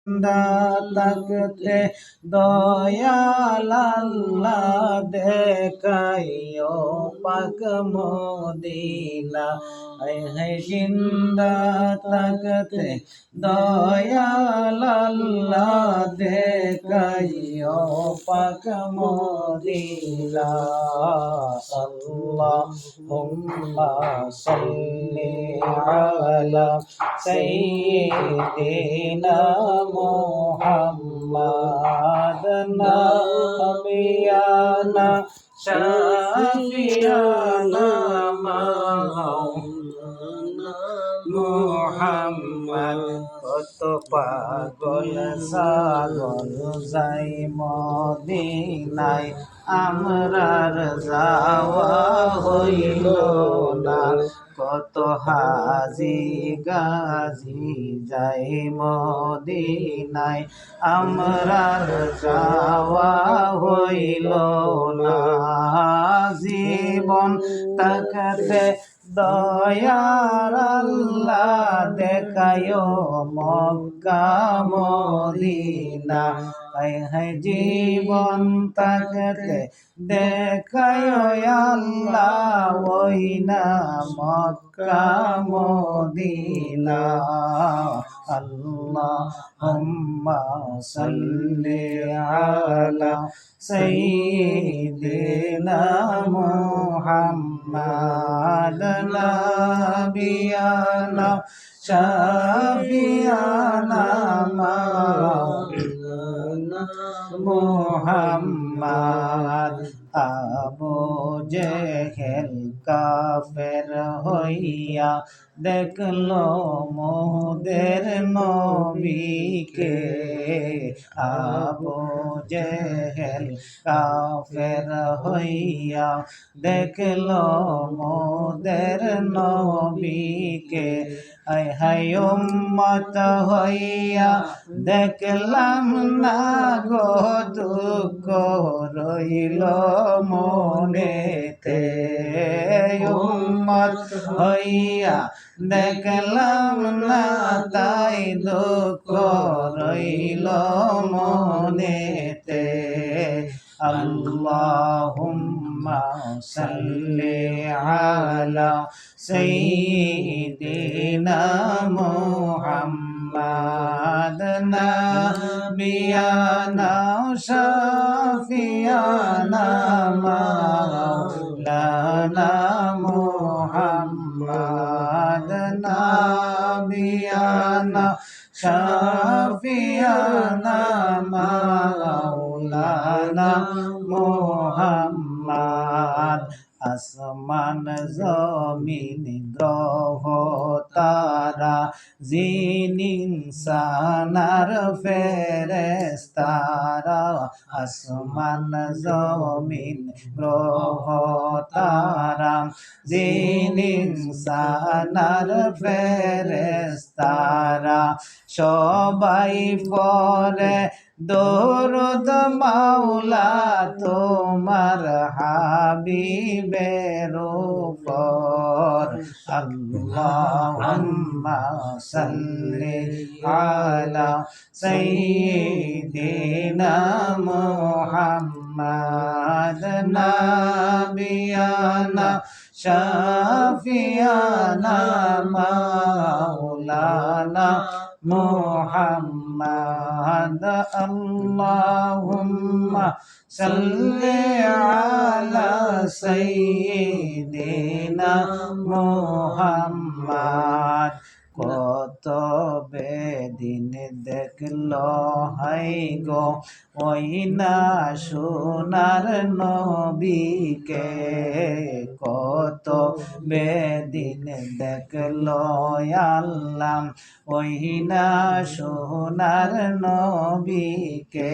তাকতে দয়াল আল্লাহ দেখাইও পাক মদিনা হে জিন্দা তাকতে দয়াল আল্লাহ দেখাইও পাক মদিনা আল্লাহুম্মা সাল্লি আলা সাইয়্যিদিনা মুহাম্মাদ নাবিয়ানা শাফিয়ানা মাওলানা মুহাম্মদ কত পাগল সাগল যাই মদিনায় আমরার যাওয়া হইল না কত হাজি গাজি যাই মদিনায় আমরার যাওয়া হইল না জীবন তাকাতে দয়ার আল্লাহ দেখায়ো মক্কা মদিনা হে জীবন তাকাতে দেখায়ো আল্লাহ ওই না মক্কা মদিনা আল্লাহুম্মা সাল্লি আলা সাইয়্যিদিনা মুহাম্মাদ নাবিয়ানা শাফিয়ানা মাওলানা মুহাম্মদ আবু জেহেল কাফের হইয়া দেখলো মোদের নবীকে আবু জেহেল কাফের হইয়া দেখলো মোদের নবীকে হায় হায় উম্মত হইয়া দেখলাম না গো দুঃখ রইল মনেতে উম্মত হইয়া দেখলাম না তাই দুঃখ রইল মনেতে আল্লাহুম্মা সাল্লি আলা সাইয়্যিদিনা মুহাম্মাদ নাবিয়ানা শাফিয়ানা মাওলানা মুহাম্মাদ নাবিয়ানা শাফিয়ানা মাওলানা মুহাম্মাদ আসমান জমিন গ্রহ তারা জিন ইনসানার ফেরেশতারা আসমান জমিন গ্রহ তারা জিন ইনসানার ফেরেশতারা সবাই পড়ে দরুদ মাওলা তোমার হাবিবের উপর আল্লাহুম্মা সাল্লি আলা সাইয়্যিদিনা মুহাম্মাদ নাবিয়ানা শাফিয়ানা মাওলানা মুহাম্মাদ আল্লাহুম্মা সাল্লি আলা সাইয়্যিদিনা মুহাম্মাদ কত বেদিন দেখলো হাই গো ওই না সোনার নবীকে কত বেদিন দেখলো আল্লাহ ওই না সোনার নবীকে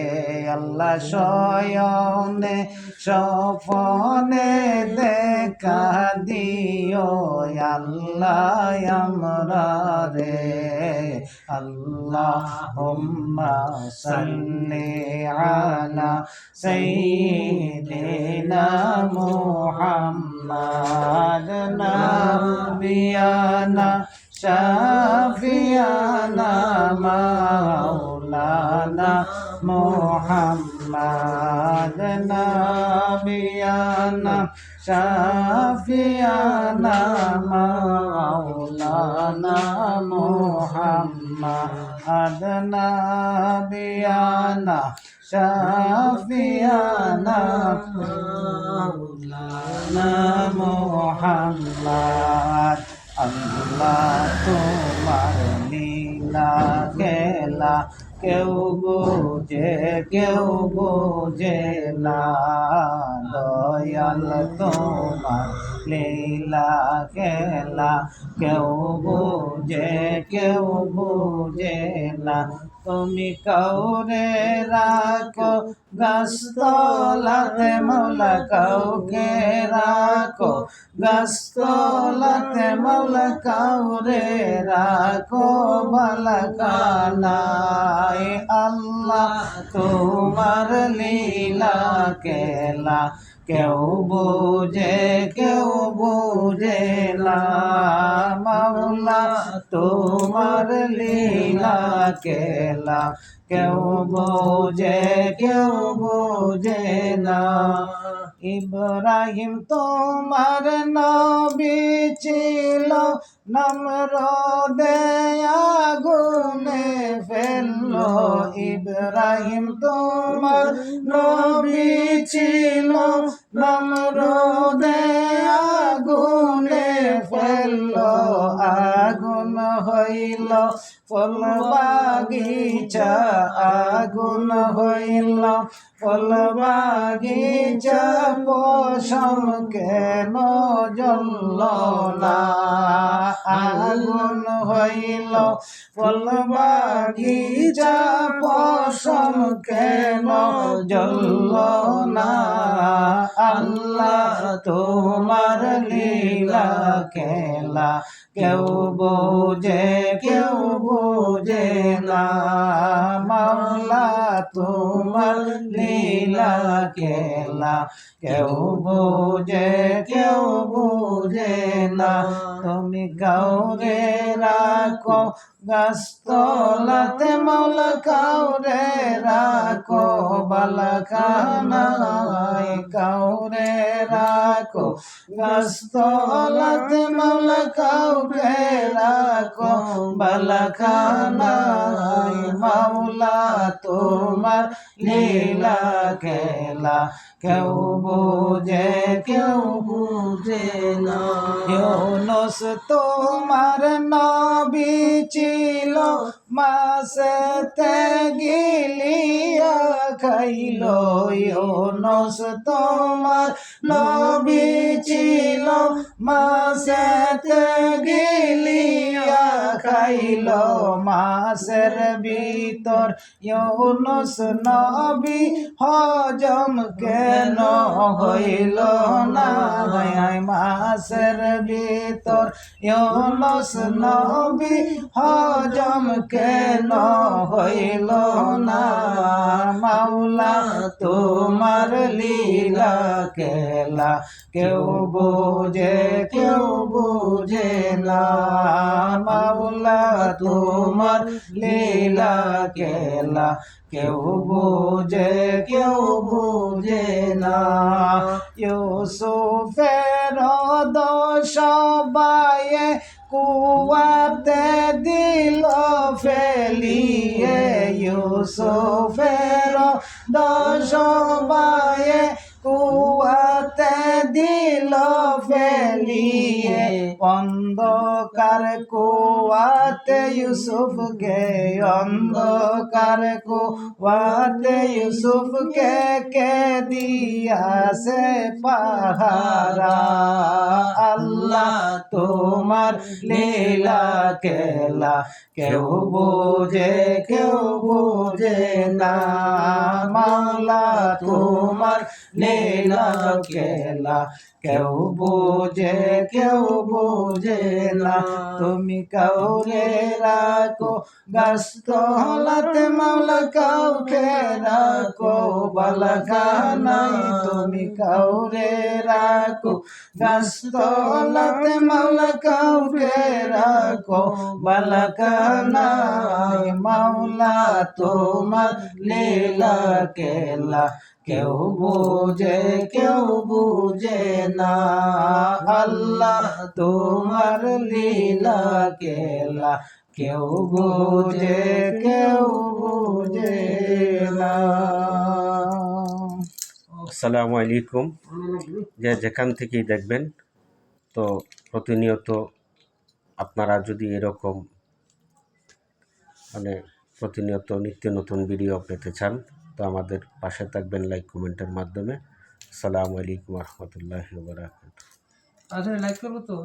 আল্লাহ শয়নে স্বপনে দেখা দিও আল্লাহ আমরা রে আল্লাহুম্মা সাল্লি আলা সাইয়্যিদিনা মুহাম্মাদ নাবিয়ানা শাফিয়ানা মাওলানা মুহাম্মদ নবিয়ানা শাফিয়ানা মাওলানা মুহাম্মদ নবিয়ানা শাফিয়ানা মাওলানা মুহাম্মদ আল্লাহ তোমার লীলা খেলা কেউ বোঝে না দয়াল তোমার লীলা খেলা কেউ বোঝে না তুমি কাউরে রাখো গাছতলাতে মৌলা কাউকে রাখো গাছতলাতে মৌলা কাউরে রাখো বালাকানায় আল্লাহ তোমার লীলা খেলা কেউ বোঝে না মাওলা তোমার লীলা খেলা কেউ বোঝে না ইব্রাহিম তোমার নবী ছিল নমরুদে আগুনে ফেললো ইব্রাহিম তোমার নবী ছিল নমরুদে আগুনে ফেললো আগুন হইল ফল বাগিচা আগুন হইল ফল বাগিচা পশম কেন জ্বলল না আগুন হইল ফল বাগিচা পশম কেন জ্বলল না আল্লাহ তোমার লীলা খেলা কেউ বোঝে না মাওলা তোমার লীলা খেলা কেউ বোঝে না তুমি কাউরে রাখো গাছতলাতে মৌলা কাউরে রাখো বালাখানায় কাউরে রাখো গাছতলাতে মৌলা কাউরে রাখো বালাখানায় মাওলা তোমার লীলা খেলা কেউ বোঝে না ইউনুস তোমার নবী ছিল মাছেতে গিলিয়া খাইল ইউনুস তোমার নবী ছিল মাছেতে গিলিয়া খাইল মাছের ভিতর ইউনুস নবী হজম কেন হইল না মাছের ভিতর ইউনুস নবী হজম কেন হইল না মাওলা তোমার লীলা খেলা কেউ বোঝে না মাওলা তোমার লীলা খেলা কেউ বোঝে না ইউসুফের দোষ বায়ে কুয়াতে দিল ফেলিয়ে ইউসুফের দোষ বায়ে কুয়াতে দিল ফেলিয়ে অন্ধকার কুয়াতে ইউসুফকে অন্ধকার কুয়াতে ইউসুফকে কে দিয়াছে পাহারা আল্লাহ তোমার লীলা খেলা কেউ বোঝে না মাওলা তোমার লীলা খেলা কেউ বোঝে না তুমি কাউরে রাখো গাছতলাতে মাওলা কাউকে রাখো বালাখানাই তুমি কাউরে রাখো গাছতলাতে মাওলা কাউরে রাখো বালাখানাই মাওলা তোমার লীলা কেলা কেউ বুঝে না আল্লাহ তোমার লীলা কেলা কেউ বুঝে না। আসসালামু আলাইকুম। যেখান থেকেই দেখবেন, তো প্রতিনিয়ত আপনারা যদি এরকম প্রতিনিয়ত নিত্য নতুন ভিডিও পেতে চান, তো আমাদের পাশে থাকবেন লাইক কমেন্টের মাধ্যমে। আসসালামু আলাইকুম রহমতুল্লাহি ওয়া বারাকাতুহু। আচ্ছা লাইক করবো তো।